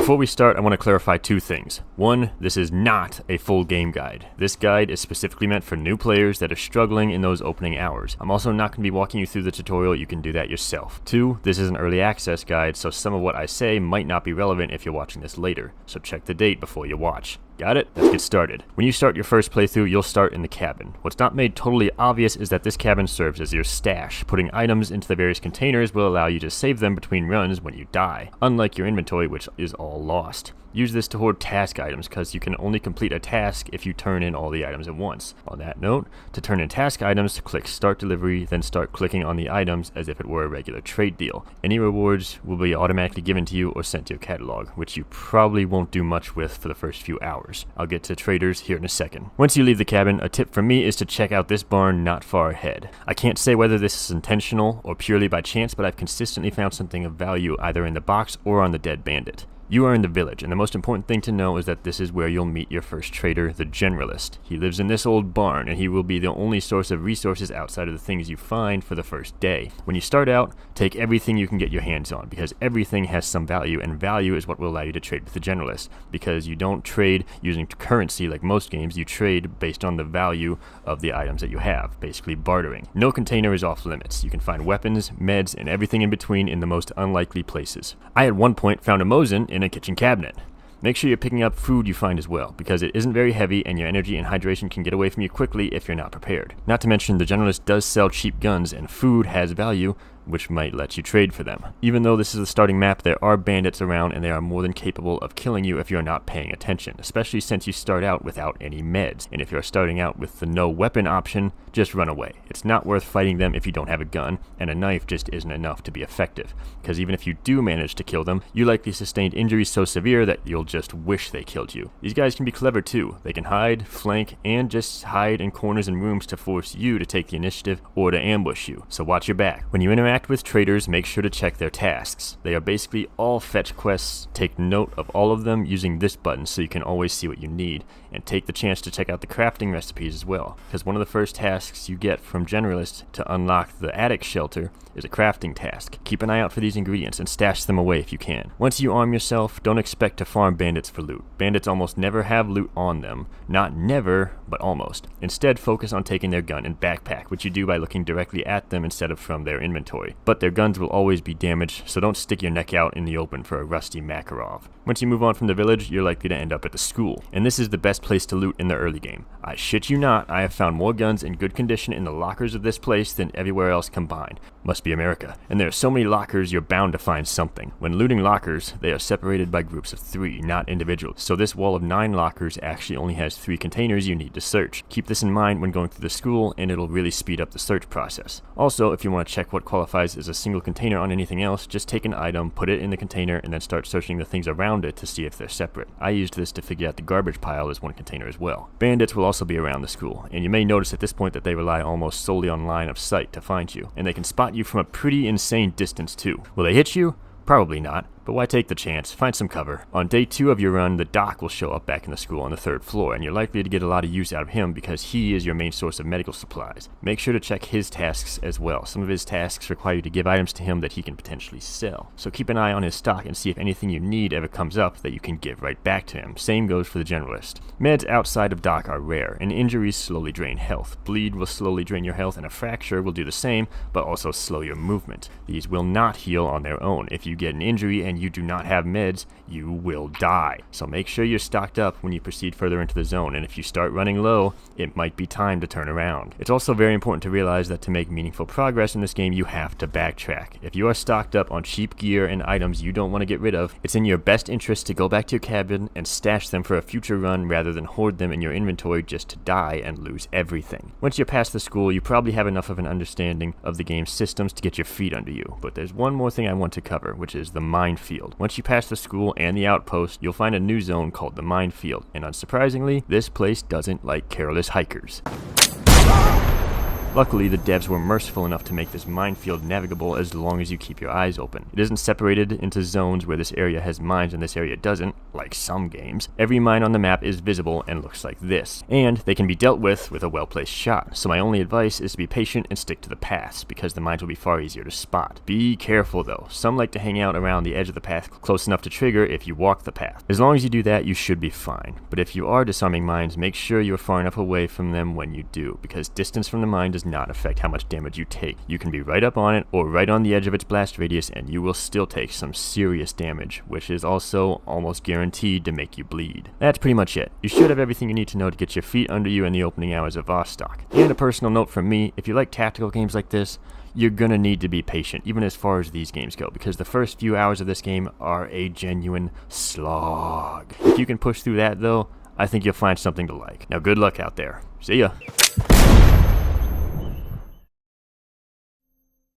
Before we start, I want to clarify two things. One, this is not a full game guide. This guide is specifically meant for new players that are struggling in those opening hours. I'm also not going to be walking you through the tutorial, you can do that yourself. Two, this is an early access guide, so some of what I say might not be relevant if you're watching this later, so check the date before you watch. Got it? Let's get started. When you start your first playthrough, you'll start in the cabin. What's not made totally obvious is that this cabin serves as your stash. Putting items into the various containers will allow you to save them between runs when you die, unlike your inventory, which is all lost. Use this to hoard task items, because you can only complete a task if you turn in all the items at once. On that note, to turn in task items, click Start Delivery, then start clicking on the items as if it were a regular trade deal. Any rewards will be automatically given to you or sent to your catalog, which you probably won't do much with for the first few hours. I'll get to traders here in a second. Once you leave the cabin, a tip from me is to check out this barn not far ahead. I can't say whether this is intentional or purely by chance, but I've consistently found something of value either in the box or on the dead bandit. You are in the village, and the most important thing to know is that this is where you'll meet your first trader, the Generalist. He lives in this old barn, and he will be the only source of resources outside of the things you find for the first day. When you start out, take everything you can get your hands on, because everything has some value, and value is what will allow you to trade with the Generalist, because you don't trade using currency like most games, you trade based on the value of the items that you have, basically bartering. No container is off limits. You can find weapons, meds, and everything in between in the most unlikely places. I at one point found a Mosin in a kitchen cabinet. Make sure you're picking up food you find as well, because it isn't very heavy and your energy and hydration can get away from you quickly if you're not prepared. Not to mention, the Generalist does sell cheap guns, and food has value, which might let you trade for them. Even though this is the starting map, there are bandits around, and they are more than capable of killing you if you're not paying attention, especially since you start out without any meds. And if you're starting out with the no weapon option, just run away. It's not worth fighting them if you don't have a gun, and a knife just isn't enough to be effective, because even if you do manage to kill them, you likely sustained injuries so severe that you'll just wish they killed you. These guys can be clever too. They can hide, flank, and just hide in corners and rooms to force you to take the initiative or to ambush you, so watch your back. When you interact with traders, make sure to check their tasks. They are basically all fetch quests. Take note of all of them using this button so you can always see what you need, and take the chance to check out the crafting recipes as well, because one of the first tasks you get from Generalist to unlock the attic shelter is a crafting task. Keep an eye out for these ingredients and stash them away if you can. Once you arm yourself, don't expect to farm bandits for loot. Bandits almost never have loot on them. Not never, but almost. Instead, focus on taking their gun and backpack, which you do by looking directly at them instead of from their inventory. But their guns will always be damaged, so don't stick your neck out in the open for a rusty Makarov. Once you move on from the village, you're likely to end up at the school, and this is the best place to loot in the early game. I shit you not, I have found more guns in good condition in the lockers of this place than everywhere else combined. Must be America. And there are so many lockers, you're bound to find something. When looting lockers, they are separated by groups of 3, not individuals, so this wall of 9 lockers actually only has 3 containers you need to search. Keep this in mind when going through the school, and it'll really speed up the search process. Also, if you want to check what qualifies as a single container on anything else, just take an item, put it in the container, and then start searching the things around it to see if they're separate. I used this to figure out the garbage pile as one container as well. Bandits will also be around the school, and you may notice at this point that they rely almost solely on line of sight to find you, and they can spot you from a pretty insane distance too. Will they hit you? Probably not, but why take the chance? Find some cover. On day 2 of your run, the doc will show up back in the school on the 3rd floor, and you're likely to get a lot of use out of him because he is your main source of medical supplies. Make sure to check his tasks as well. Some of his tasks require you to give items to him that he can potentially sell. So keep an eye on his stock and see if anything you need ever comes up that you can give right back to him. Same goes for the Generalist. Meds outside of doc are rare, and injuries slowly drain health. Bleed will slowly drain your health, and a fracture will do the same, but also slow your movement. These will not heal on their own. If you get an injury and you do not have meds, you will die. So make sure you're stocked up when you proceed further into the zone, and if you start running low, it might be time to turn around. It's also very important to realize that to make meaningful progress in this game, you have to backtrack. If you are stocked up on cheap gear and items you don't want to get rid of, it's in your best interest to go back to your cabin and stash them for a future run rather than hoard them in your inventory just to die and lose everything. Once you're past the school, you probably have enough of an understanding of the game's systems to get your feet under you, but there's one more thing I want to cover, which is the minefield. Once you pass the school and the outpost, you'll find a new zone called the minefield, and unsurprisingly, this place doesn't like careless hikers. Luckily, the devs were merciful enough to make this minefield navigable as long as you keep your eyes open. It isn't separated into zones where this area has mines and this area doesn't, like some games. Every mine on the map is visible and looks like this, and they can be dealt with a well-placed shot, so my only advice is to be patient and stick to the paths, because the mines will be far easier to spot. Be careful though, some like to hang out around the edge of the path close enough to trigger if you walk the path. As long as you do that, you should be fine, but if you are disarming mines, make sure you're far enough away from them when you do, because distance from the mine does not affect how much damage you take. You can be right up on it or right on the edge of its blast radius and you will still take some serious damage, which is also almost guaranteed to make you bleed. That's pretty much it. You should have everything you need to know to get your feet under you in the opening hours of Vostok. And a personal note from me, if you like tactical games like this, you're gonna need to be patient, even as far as these games go, because the first few hours of this game are a genuine slog. If you can push through that though, I think you'll find something to like. Now good luck out there. See ya.